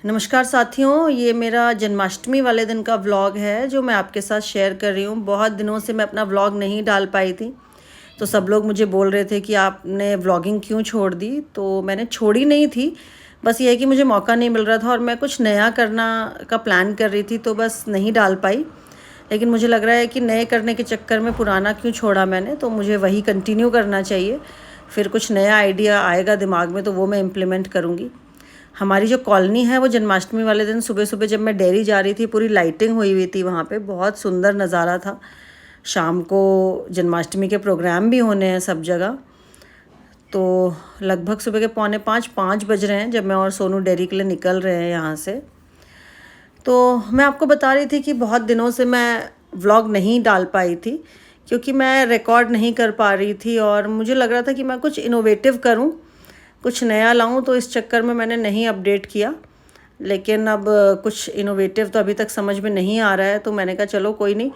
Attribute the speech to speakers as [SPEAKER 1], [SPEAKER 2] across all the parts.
[SPEAKER 1] नमस्कार साथियों, ये मेरा जन्माष्टमी वाले दिन का व्लॉग है जो मैं आपके साथ शेयर कर रही हूँ। बहुत दिनों से मैं अपना व्लॉग नहीं डाल पाई थी, तो सब लोग मुझे बोल रहे थे कि आपने व्लॉगिंग क्यों छोड़ दी। तो मैंने छोड़ी नहीं थी, बस ये है कि मुझे मौका नहीं मिल रहा था और मैं कुछ नया करना का प्लान कर रही थी, तो बस नहीं डाल पाई। लेकिन मुझे लग रहा है कि नए करने के चक्कर में पुराना क्यों छोड़ा मैंने, तो मुझे वही कंटिन्यू करना चाहिए। फिर कुछ नया आइडिया आएगा दिमाग में तो वो मैं इम्प्लीमेंट करूँगी। हमारी जो कॉलोनी है वो जन्माष्टमी वाले दिन सुबह सुबह जब मैं डेयरी जा रही थी, पूरी लाइटिंग हुई हुई थी वहाँ पे, बहुत सुंदर नज़ारा था। शाम को जन्माष्टमी के प्रोग्राम भी होने हैं सब जगह। तो लगभग सुबह के 4:45-5 बज रहे हैं जब मैं और सोनू डेयरी के लिए निकल रहे हैं यहाँ से। तो मैं आपको बता रही थी कि बहुत दिनों से मैं व्लॉग नहीं डाल पाई थी क्योंकि मैं रिकॉर्ड नहीं कर पा रही थी और मुझे लग रहा था कि मैं कुछ इनोवेटिव करूं, कुछ नया लाऊं, तो इस चक्कर में मैंने नहीं अपडेट किया। लेकिन अब कुछ इनोवेटिव तो अभी तक समझ में नहीं आ रहा है, तो मैंने कहा चलो कोई नहीं,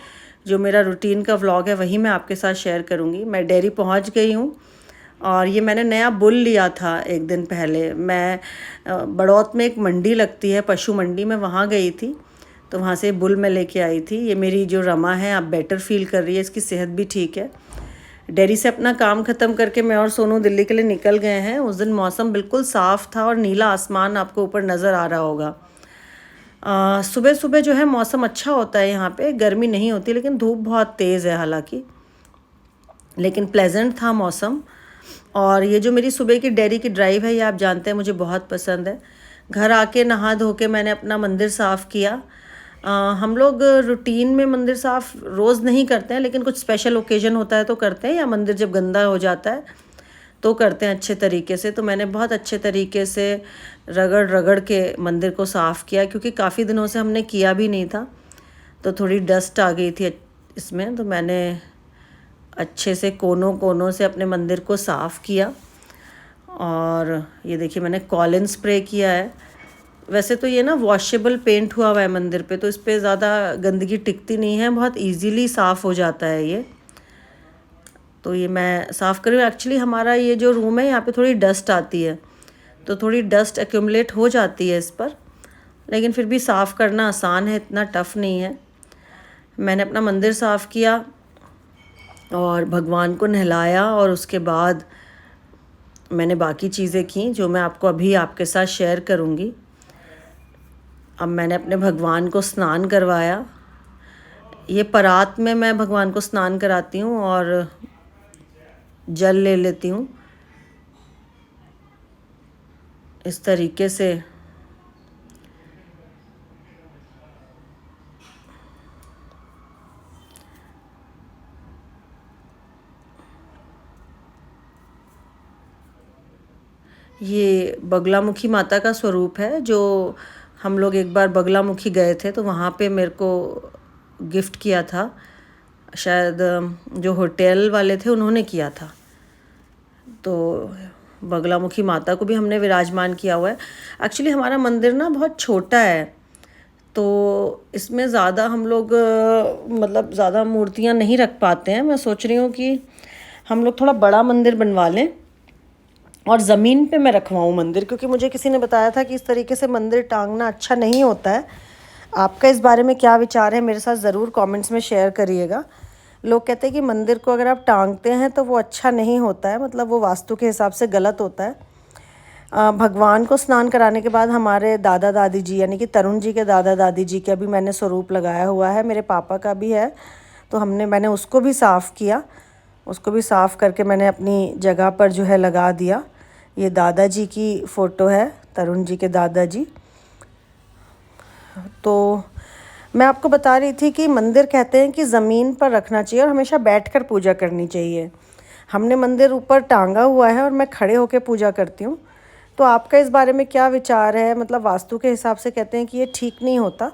[SPEAKER 1] जो मेरा रूटीन का व्लॉग है वही मैं आपके साथ शेयर करूंगी। मैं डेयरी पहुंच गई हूँ और ये मैंने नया बुल लिया था एक दिन पहले। मैं बड़ौत में एक मंडी लगती है, पशु मंडी, में वहाँ गई थी, तो वहाँ से बुल मैं लेके आई थी। ये मेरी जो रमा है अब बेटर फील कर रही है, इसकी सेहत भी ठीक है। डेयरी से अपना काम ख़त्म करके मैं और सोनू दिल्ली के लिए निकल गए हैं। उस दिन मौसम बिल्कुल साफ़ था और नीला आसमान आपको ऊपर नज़र आ रहा होगा। सुबह सुबह जो है मौसम अच्छा होता है यहाँ पे, गर्मी नहीं होती, लेकिन धूप बहुत तेज़ है हालांकि, लेकिन प्लेजेंट था मौसम। और ये जो मेरी सुबह की डेयरी की ड्राइव है ये आप जानते हैं मुझे बहुत पसंद है। घर आके नहा धो के मैंने अपना मंदिर साफ़ किया। हम लोग रूटीन में मंदिर साफ़ रोज़ नहीं करते हैं, लेकिन कुछ स्पेशल ओकेजन होता है तो करते हैं, या मंदिर जब गंदा हो जाता है तो करते हैं अच्छे तरीके से। तो मैंने बहुत अच्छे तरीके से रगड़ रगड़ के मंदिर को साफ़ किया क्योंकि काफ़ी दिनों से हमने किया भी नहीं था, तो थोड़ी डस्ट आ गई थी इसमें। तो मैंने अच्छे से कोनों कोनों से अपने मंदिर को साफ़ किया। और ये देखिए मैंने कॉलिन स्प्रे किया है। वैसे तो ये ना वॉशेबल पेंट हुआ है मंदिर पे, तो इस पे ज़्यादा गंदगी टिकती नहीं है, बहुत इजीली साफ़ हो जाता है ये। तो ये मैं साफ़ कर रही हूँ। एक्चुअली हमारा ये जो रूम है यहाँ पे थोड़ी डस्ट आती है, तो थोड़ी डस्ट एक्यूमुलेट हो जाती है इस पर, लेकिन फिर भी साफ़ करना आसान है, इतना टफ़ नहीं है। मैंने अपना मंदिर साफ़ किया और भगवान को नहलाया और उसके बाद मैंने बाकी चीज़ें की जो मैं आपको अभी आपके साथ शेयर करूँगी। अब मैंने अपने भगवान को स्नान करवाया। ये परात में मैं भगवान को स्नान कराती हूँ और जल ले लेती हूँ इस तरीके से। ये बगलामुखी माता का स्वरूप है, जो हम लोग एक बार बगलामुखी गए थे तो वहाँ पे मेरे को गिफ्ट किया था, शायद जो होटल वाले थे उन्होंने किया था। तो बगलामुखी माता को भी हमने विराजमान किया हुआ है। एक्चुअली हमारा मंदिर ना बहुत छोटा है, तो इसमें ज़्यादा हम लोग मतलब ज़्यादा मूर्तियाँ नहीं रख पाते हैं। मैं सोच रही हूँ कि हम लोग थोड़ा बड़ा मंदिर बनवा लें और ज़मीन पे मैं रखवाऊँ मंदिर, क्योंकि मुझे किसी ने बताया था कि इस तरीके से मंदिर टांगना अच्छा नहीं होता है। आपका इस बारे में क्या विचार है मेरे साथ ज़रूर कमेंट्स में शेयर करिएगा। लोग कहते हैं कि मंदिर को अगर आप टांगते हैं तो वो अच्छा नहीं होता है, मतलब वो वास्तु के हिसाब से गलत होता है। भगवान को स्नान कराने के बाद हमारे दादा दादी जी, यानी कि तरुण जी के दादा दादी जी का भी मैंने स्वरूप लगाया हुआ है, मेरे पापा का भी है, तो मैंने उसको भी साफ़ किया। उसको भी साफ़ करके मैंने अपनी जगह पर जो है लगा दिया। ये दादाजी की फ़ोटो है, तरुण जी के दादाजी। तो मैं आपको बता रही थी कि मंदिर कहते हैं कि ज़मीन पर रखना चाहिए और हमेशा बैठकर पूजा करनी चाहिए। हमने मंदिर ऊपर टांगा हुआ है और मैं खड़े होकर पूजा करती हूँ। तो आपका इस बारे में क्या विचार है? मतलब वास्तु के हिसाब से कहते हैं कि ये ठीक नहीं होता।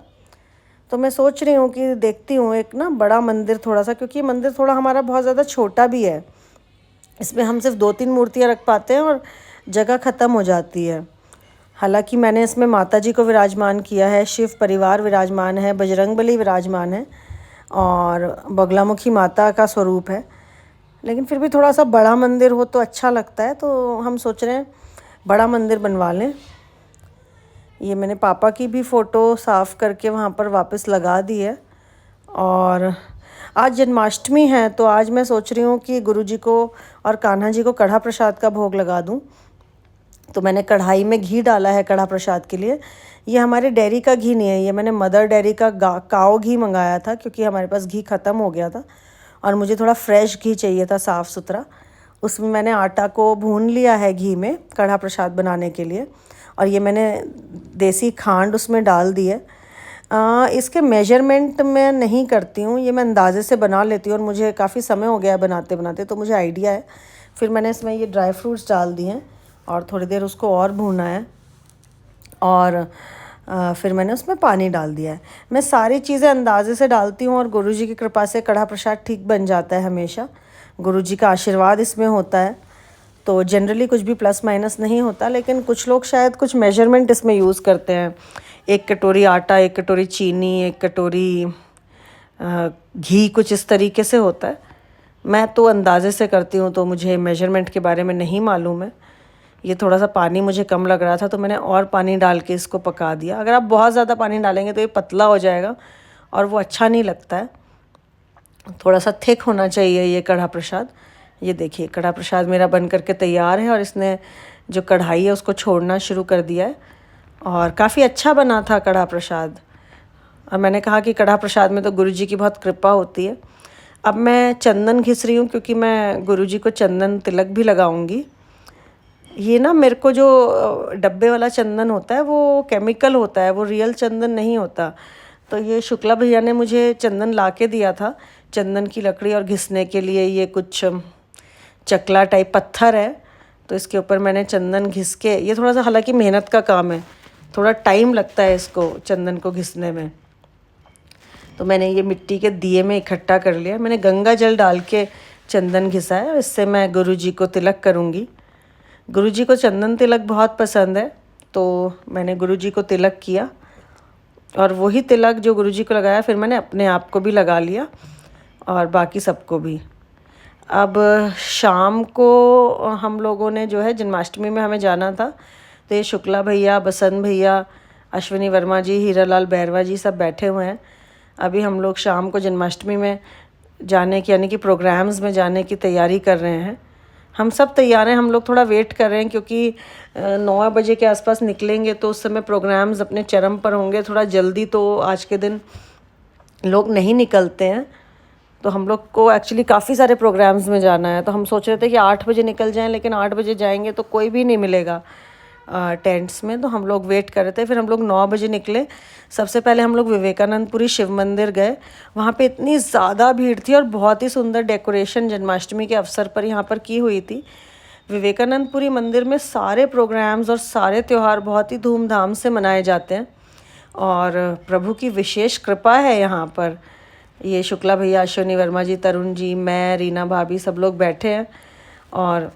[SPEAKER 1] तो मैं सोच रही हूँ कि देखती हूँ एक ना बड़ा मंदिर थोड़ा सा, क्योंकि मंदिर थोड़ा हमारा बहुत ज़्यादा छोटा भी है। इसमें हम सिर्फ 2-3 मूर्तियाँ रख पाते हैं और जगह ख़त्म हो जाती है। हालांकि मैंने इसमें माता जी को विराजमान किया है, शिव परिवार विराजमान है, बजरंगबली विराजमान है और बगलामुखी माता का स्वरूप है, लेकिन फिर भी थोड़ा सा बड़ा मंदिर हो तो अच्छा लगता है। तो हम सोच रहे हैं बड़ा मंदिर बनवा लें। ये मैंने पापा की भी फ़ोटो साफ़ करके वहाँ पर वापस लगा दी है। और आज जन्माष्टमी है तो आज मैं सोच रही हूँ कि गुरुजी को और कान्हा जी को कढ़ा प्रसाद का भोग लगा दूँ। तो मैंने कढ़ाई में घी डाला है कढ़ा प्रसाद के लिए। ये हमारे डेयरी का घी नहीं है, ये मैंने मदर डेयरी का काओ घी मंगाया था क्योंकि हमारे पास घी ख़त्म हो गया था और मुझे थोड़ा फ्रेश घी चाहिए था, साफ़ सुथरा। उसमें मैंने आटा को भून लिया है घी में कढ़ा प्रसाद बनाने के लिए, और ये मैंने देसी खांड उसमें डाल दी है। इसके मेजरमेंट मैं नहीं करती हूँ, ये मैं अंदाज़े से बना लेती हूँ और मुझे काफ़ी समय हो गया है बनाते बनाते, तो मुझे आइडिया है। फिर मैंने इसमें ये ड्राई फ्रूट्स डाल दिए हैं और थोड़ी देर उसको और भूना है, और फिर मैंने उसमें पानी डाल दिया है। मैं सारी चीज़ें अंदाज़े से डालती हूँ और गुरुजी की कृपा से कढ़ा प्रसाद ठीक बन जाता है हमेशा। गुरुजी का आशीर्वाद इसमें होता है, तो जनरली कुछ भी प्लस माइनस नहीं होता। लेकिन कुछ लोग शायद कुछ मेजरमेंट इसमें यूज़ करते हैं, 1 कटोरी आटा, 1 कटोरी चीनी, 1 कटोरी घी, कुछ इस तरीके से होता है। मैं तो अंदाज़े से करती हूँ, तो मुझे मेजरमेंट के बारे में नहीं मालूम है। ये थोड़ा सा पानी मुझे कम लग रहा था तो मैंने और पानी डाल के इसको पका दिया। अगर आप बहुत ज़्यादा पानी डालेंगे तो ये पतला हो जाएगा और वो अच्छा नहीं लगता है। थोड़ा सा थिक होना चाहिए ये कढ़ा प्रसाद। ये देखिए कढ़ा प्रसाद मेरा बन करके तैयार है और इसने जो कढ़ाई है उसको छोड़ना शुरू कर दिया है, और काफ़ी अच्छा बना था कढ़ा प्रसाद। और मैंने कहा कि कढ़ा प्रसाद में तो गुरुजी की बहुत कृपा होती है। अब मैं चंदन घिस रही हूँ क्योंकि मैं गुरुजी को चंदन तिलक भी लगाऊंगी। ये ना मेरे को जो डब्बे वाला चंदन होता है वो केमिकल होता है, वो रियल चंदन नहीं होता। तो ये शुक्ला भैया ने मुझे चंदन ला के दिया था, चंदन की लकड़ी, और घिसने के लिए ये कुछ चकला टाइप पत्थर है, तो इसके ऊपर मैंने चंदन घिस के, ये थोड़ा सा हालांकि मेहनत का काम है, थोड़ा टाइम लगता है इसको चंदन को घिसने में। तो मैंने ये मिट्टी के दिए में इकट्ठा कर लिया। मैंने गंगा जल डाल के चंदन घिसा है, इससे मैं गुरुजी को तिलक करूँगी। गुरुजी को चंदन तिलक बहुत पसंद है, तो मैंने गुरुजी को तिलक किया, और वही तिलक जो गुरुजी को लगाया फिर मैंने अपने आप को भी लगा लिया और बाकी सबको भी। अब शाम को हम लोगों ने जो है जन्माष्टमी में हमें जाना था, तो ये शुक्ला भैया, बसंत भैया, अश्विनी वर्मा जी, हीरालाल बैरवा जी सब बैठे हुए हैं। अभी हम लोग शाम को जन्माष्टमी में जाने की, यानी कि प्रोग्राम्स में जाने की तैयारी कर रहे हैं। हम सब तैयार हैं, हम लोग थोड़ा वेट कर रहे हैं क्योंकि 9 बजे के आसपास निकलेंगे तो उस समय प्रोग्राम्स अपने चरम पर होंगे। थोड़ा जल्दी तो आज के दिन लोग नहीं निकलते हैं, तो हम लोग को एक्चुअली काफ़ी सारे प्रोग्राम्स में जाना है। तो हम सोच रहे थे कि 8 बजे निकल जाएं, लेकिन 8 बजे जाएंगे तो कोई भी नहीं मिलेगा टेंट्स में, तो हम लोग वेट कर रहे थे। फिर हम लोग 9 बजे निकले। सबसे पहले हम लोग विवेकानंदपुरी शिव मंदिर गए। वहाँ पे इतनी ज़्यादा भीड़ थी और बहुत ही सुंदर डेकोरेशन जन्माष्टमी के अवसर पर यहाँ पर की हुई थी। विवेकानंदपुरी मंदिर में सारे प्रोग्राम्स और सारे त्यौहार बहुत ही धूमधाम से मनाए जाते हैं, और प्रभु की विशेष कृपा है यहाँ पर। ये शुक्ला भैया, अश्विनी वर्मा जी, तरुण जी, मैं, रीना भाभी, सब लोग बैठे हैं, और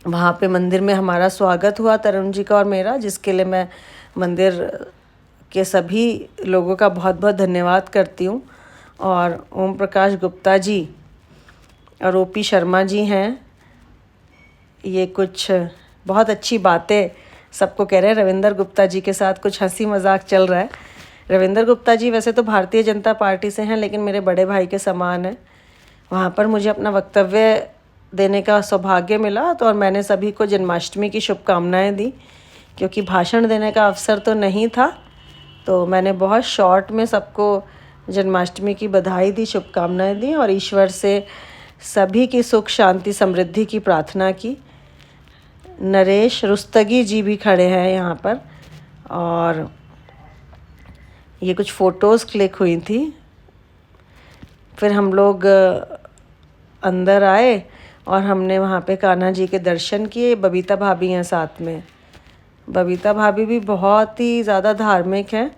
[SPEAKER 1] वहाँ पे मंदिर में हमारा स्वागत हुआ तरुण जी का और मेरा, जिसके लिए मैं मंदिर के सभी लोगों का बहुत बहुत धन्यवाद करती हूँ। और ओम प्रकाश गुप्ता जी और ओपी शर्मा जी हैं, ये कुछ बहुत अच्छी बातें सबको कह रहे हैं। रविंदर गुप्ता जी के साथ कुछ हंसी मजाक चल रहा है। रविंदर गुप्ता जी वैसे तो भारतीय जनता पार्टी से हैं, लेकिन मेरे बड़े भाई के समान हैं। वहाँ पर मुझे अपना वक्तव्य देने का सौभाग्य मिला, तो और मैंने सभी को जन्माष्टमी की शुभकामनाएं दी। क्योंकि भाषण देने का अवसर तो नहीं था, तो मैंने बहुत शॉर्ट में सबको जन्माष्टमी की बधाई दी, शुभकामनाएं दी, और ईश्वर से सभी की सुख शांति समृद्धि की प्रार्थना की। नरेश रुस्तगी जी भी खड़े हैं यहाँ पर, और ये कुछ फ़ोटोज़ क्लिक हुई थी। फिर हम लोग अंदर आए और हमने वहाँ पे कान्हा जी के दर्शन किए। बबीता भाभी हैं साथ में। बबीता भाभी भी बहुत ही ज़्यादा धार्मिक हैं।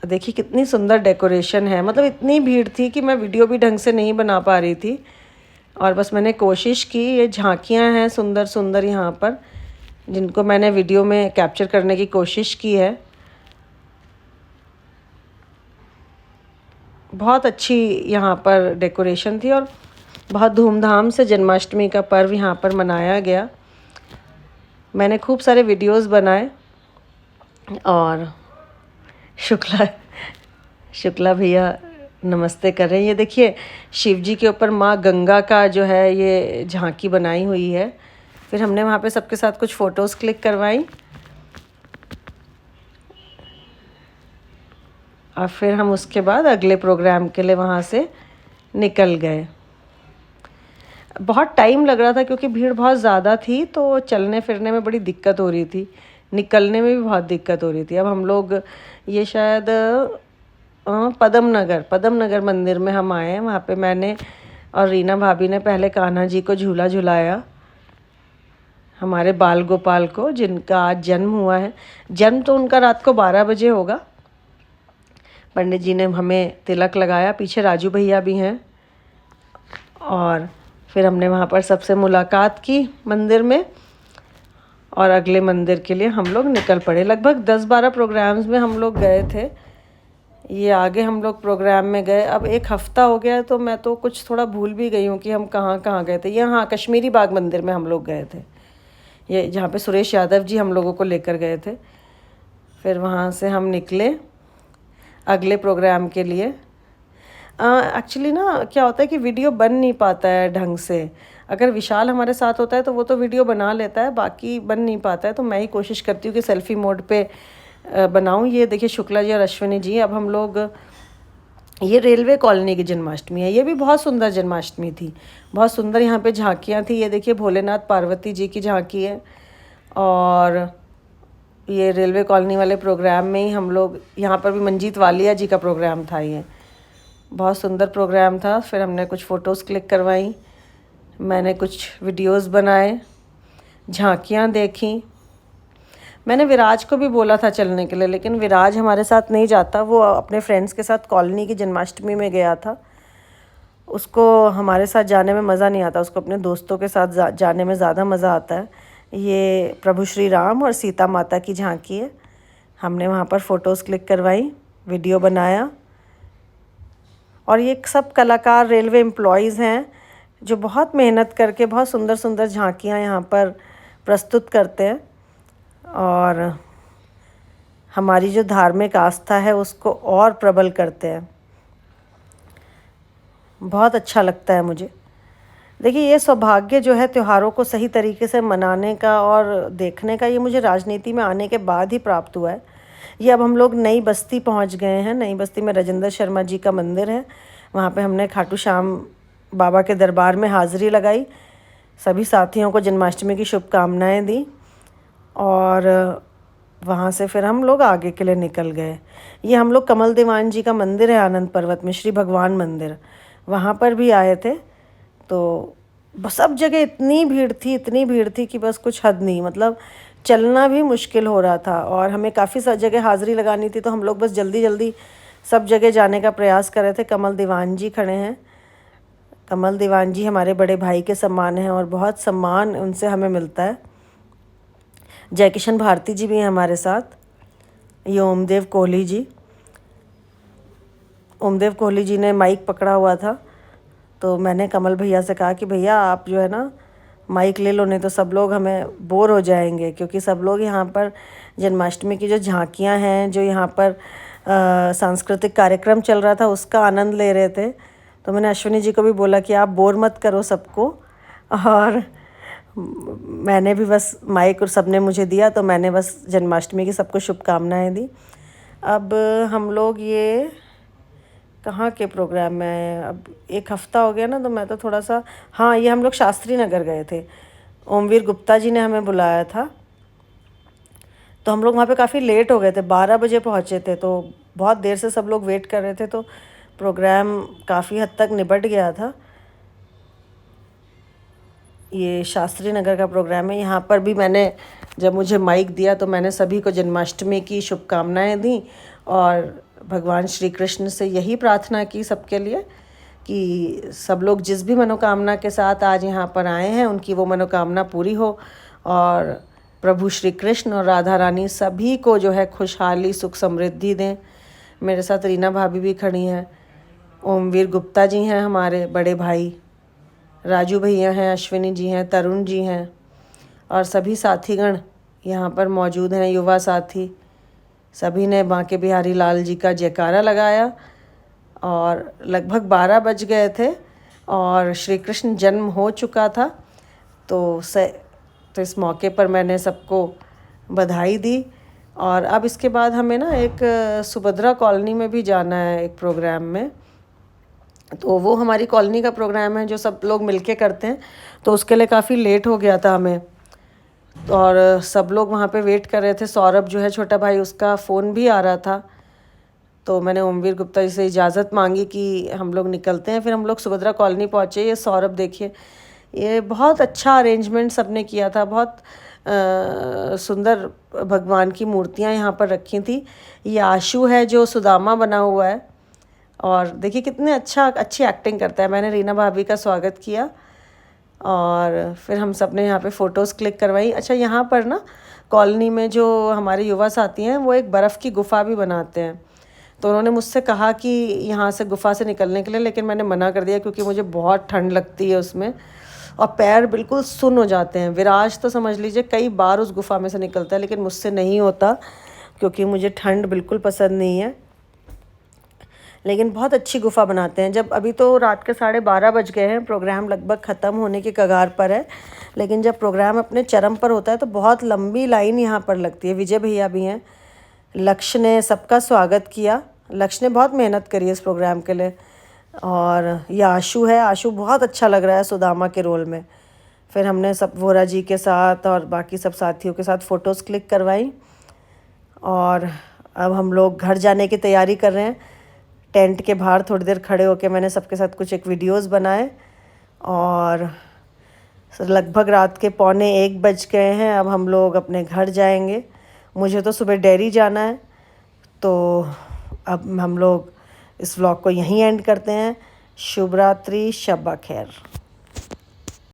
[SPEAKER 1] देखिए कितनी सुंदर डेकोरेशन है, मतलब इतनी भीड़ थी कि मैं वीडियो भी ढंग से नहीं बना पा रही थी, और बस मैंने कोशिश की। ये झांकियाँ हैं सुंदर सुंदर यहाँ पर, जिनको मैंने वीडियो में कैप्चर करने की कोशिश की है। बहुत अच्छी यहाँ पर डेकोरेशन थी और बहुत धूमधाम से जन्माष्टमी का पर्व यहाँ पर मनाया गया। मैंने खूब सारे वीडियोस बनाए। और शुक्ला शुक्ला भैया नमस्ते कर रहे हैं। ये देखिए शिव जी के ऊपर माँ गंगा का जो है ये झांकी बनाई हुई है। फिर हमने वहाँ पे सबके साथ कुछ फ़ोटोज़ क्लिक करवाई और फिर हम उसके बाद अगले प्रोग्राम के लिए वहाँ से निकल गए। बहुत टाइम लग रहा था क्योंकि भीड़ बहुत ज़्यादा थी, तो चलने फिरने में बड़ी दिक्कत हो रही थी, निकलने में भी बहुत दिक्कत हो रही थी। अब हम लोग ये शायद पदम नगर मंदिर में हम आए हैं। वहाँ पे मैंने और रीना भाभी ने पहले कान्हा जी को झूला झुलाया, हमारे बाल गोपाल को, जिनका आज जन्म हुआ है। जन्म तो उनका रात को 12 बजे होगा। पंडित जी ने हमें तिलक लगाया, पीछे राजू भैया भी हैं। और फिर हमने वहाँ पर सबसे मुलाकात की मंदिर में और अगले मंदिर के लिए हम लोग निकल पड़े। लगभग 10-12 प्रोग्राम्स में हम लोग गए थे। ये आगे हम लोग प्रोग्राम में गए। अब एक हफ़्ता हो गया तो मैं तो कुछ थोड़ा भूल भी गई हूँ कि हम कहाँ कहाँ गए थे। यहाँ कश्मीरी बाग मंदिर में हम लोग गए थे, ये जहाँ पे सुरेश यादव जी हम लोगों को लेकर गए थे। फिर वहाँ से हम निकले अगले प्रोग्राम के लिए। एक्चुअली ना क्या होता है कि वीडियो बन नहीं पाता है ढंग से। अगर विशाल हमारे साथ होता है तो वो तो वीडियो बना लेता है, बाकी बन नहीं पाता है। तो मैं ही कोशिश करती हूँ कि सेल्फ़ी मोड पे बनाऊँ। ये देखिए शुक्ला जी और अश्विनी जी। अब हम लोग, ये रेलवे कॉलोनी की जन्माष्टमी है। ये भी बहुत सुंदर जन्माष्टमी थी, बहुत सुंदर यहाँ पे झांकियाँ थी। ये देखिए भोलेनाथ पार्वती जी की झांकी है। और ये रेलवे कॉलोनी वाले प्रोग्राम में ही हम लोग, यहाँ पर भी मंजीत वालिया जी का प्रोग्राम था। ये बहुत सुंदर प्रोग्राम था। फिर हमने कुछ फ़ोटोज़ क्लिक करवाई, मैंने कुछ वीडियोज़ बनाए, झांकियाँ देखी। मैंने विराज को भी बोला था चलने के लिए, लेकिन विराज हमारे साथ नहीं जाता। वो अपने फ्रेंड्स के साथ कॉलोनी की जन्माष्टमी में गया था। उसको हमारे साथ जाने में मज़ा नहीं आता, उसको अपने दोस्तों के साथ जाने में ज़्यादा मज़ा आता है। ये प्रभु श्री राम और सीता माता की झांकी है। हमने वहाँ पर फ़ोटोज़ क्लिक करवाई, वीडियो बनाया। और ये सब कलाकार रेलवे एम्प्लॉयज़ हैं जो बहुत मेहनत करके बहुत सुंदर सुंदर झांकियाँ यहाँ पर प्रस्तुत करते हैं। और हमारी जो धार्मिक आस्था है उसको और प्रबल करते हैं। बहुत अच्छा लगता है मुझे। देखिए ये सौभाग्य जो है त्योहारों को सही तरीके से मनाने का और देखने का, ये मुझे राजनीति में आने के बाद ही प्राप्त हुआ है। ये अब हम लोग नई बस्ती पहुंच गए हैं। नई बस्ती में राजेंद्र शर्मा जी का मंदिर है। वहाँ पे हमने खाटू श्याम बाबा के दरबार में हाज़िरी लगाई, सभी साथियों को जन्माष्टमी की शुभकामनाएं दी और वहाँ से फिर हम लोग आगे के लिए निकल गए। ये हम लोग कमल दीवान जी का मंदिर है आनंद पर्वत में, श्री भगवान मंदिर, वहाँ पर भी आए थे। तो सब जगह इतनी भीड़ थी कि बस कुछ हद नहीं, मतलब चलना भी मुश्किल हो रहा था। और हमें काफ़ी सारी जगह हाज़िरी लगानी थी, तो हम लोग बस जल्दी जल्दी सब जगह जाने का प्रयास कर रहे थे। कमल दीवान जी खड़े हैं। कमल दीवान जी हमारे बड़े भाई के समान हैं और बहुत सम्मान उनसे हमें मिलता है। जयकिशन भारती जी भी हैं हमारे साथ। ये ओमदेव कोहली जी ने माइक पकड़ा हुआ था, तो मैंने कमल भैया से कहा कि भैया आप जो है ना माइक ले लो, नहीं तो सब लोग हमें बोर हो जाएंगे। क्योंकि सब लोग यहाँ पर जन्माष्टमी की जो झांकियाँ हैं, जो यहाँ पर सांस्कृतिक कार्यक्रम चल रहा था, उसका आनंद ले रहे थे। तो मैंने अश्विनी जी को भी बोला कि आप बोर मत करो सबको। और मैंने भी बस माइक और सबने मुझे दिया, तो मैंने बस जन्माष्टमी की सबको शुभकामनाएं दी। अब हम लोग ये कहाँ के प्रोग्राम में आए, अब एक हफ़्ता हो गया ना, तो मैं तो थोड़ा सा, हाँ ये हम लोग शास्त्री नगर गए थे। ओमवीर गुप्ता जी ने हमें बुलाया था, तो हम लोग वहाँ पे काफ़ी लेट हो गए थे, 12 बजे पहुँचे थे। तो बहुत देर से सब लोग वेट कर रहे थे, तो प्रोग्राम काफ़ी हद तक निपट गया था। ये शास्त्री नगर का प्रोग्राम है। यहाँ पर भी मैंने, जब मुझे माइक दिया तो मैंने सभी को जन्माष्टमी की शुभकामनाएं दी और भगवान श्री कृष्ण से यही प्रार्थना की सबके लिए कि सब लोग जिस भी मनोकामना के साथ आज यहाँ पर आए हैं उनकी वो मनोकामना पूरी हो और प्रभु श्री कृष्ण और राधा रानी सभी को जो है खुशहाली सुख समृद्धि दें। मेरे साथ रीना भाभी भी खड़ी हैं, ओमवीर गुप्ता जी हैं हमारे बड़े भाई, राजू भैया हैं, अश्विनी जी हैं, तरुण जी हैं और सभी साथीगण यहाँ पर मौजूद हैं, युवा साथी। सभी ने बांके बिहारी लाल जी का जयकारा लगाया और लगभग 12 बज गए थे और श्री कृष्ण जन्म हो चुका था। तो इस मौके पर मैंने सबको बधाई दी। और अब इसके बाद हमें ना एक सुभद्रा कॉलोनी में भी जाना है एक प्रोग्राम में। तो वो हमारी कॉलोनी का प्रोग्राम है जो सब लोग मिलके करते हैं, तो उसके लिए काफ़ी लेट हो गया था हमें और सब लोग वहाँ पे वेट कर रहे थे। सौरभ जो है छोटा भाई, उसका फ़ोन भी आ रहा था। तो मैंने ओमवीर गुप्ता जी से इजाज़त मांगी कि हम लोग निकलते हैं। फिर हम लोग सुभद्रा कॉलोनी पहुँचे। ये सौरभ देखिए, ये बहुत अच्छा अरेंजमेंट सबने किया था। बहुत सुंदर भगवान की मूर्तियाँ यहाँ पर रखी थी। ये आशु है जो सुदामा बना हुआ है और देखिए कितने अच्छी एक्टिंग करता है। मैंने रीना भाभी का स्वागत किया और फिर हम सब ने यहाँ पे फ़ोटोज़ क्लिक करवाई। अच्छा, यहाँ पर ना कॉलोनी में जो हमारे युवा साथी हैं वो एक बर्फ़ की गुफ़ा भी बनाते हैं। तो उन्होंने मुझसे कहा कि यहाँ से गुफ़ा से निकलने के लिए, लेकिन मैंने मना कर दिया क्योंकि मुझे बहुत ठंड लगती है उसमें और पैर बिल्कुल सुन्न हो जाते हैं। विराज तो समझ लीजिए कई बार उस गुफ़ा में से निकलता है, लेकिन मुझसे नहीं होता क्योंकि मुझे ठंड बिल्कुल पसंद नहीं है। लेकिन बहुत अच्छी गुफ़ा बनाते हैं। जब अभी तो रात के 12:30 बज गए हैं, प्रोग्राम लगभग ख़त्म होने के कगार पर है, लेकिन जब प्रोग्राम अपने चरम पर होता है तो बहुत लंबी लाइन यहाँ पर लगती है। विजय भैया भी हैं, लक्ष्य ने सबका स्वागत किया। लक्ष्य ने बहुत मेहनत करी इस प्रोग्राम के लिए। और ये आशु है, आशु बहुत अच्छा लग रहा है सुदामा के रोल में। फिर हमने सब वोरा जी के साथ और बाकी सब साथियों के साथ फ़ोटोज़ क्लिक करवाई और अब हम लोग घर जाने की तैयारी कर रहे हैं। टेंट के बाहर थोड़ी देर खड़े होकर मैंने सबके साथ कुछ एक वीडियोज़ बनाए और लगभग रात के 12:45 बज गए हैं। अब हम लोग अपने घर जाएंगे। मुझे तो सुबह डेयरी जाना है, तो अब हम लोग इस व्लॉग को यहीं एंड करते हैं। शुभ रात्रि, शब्बा खैर।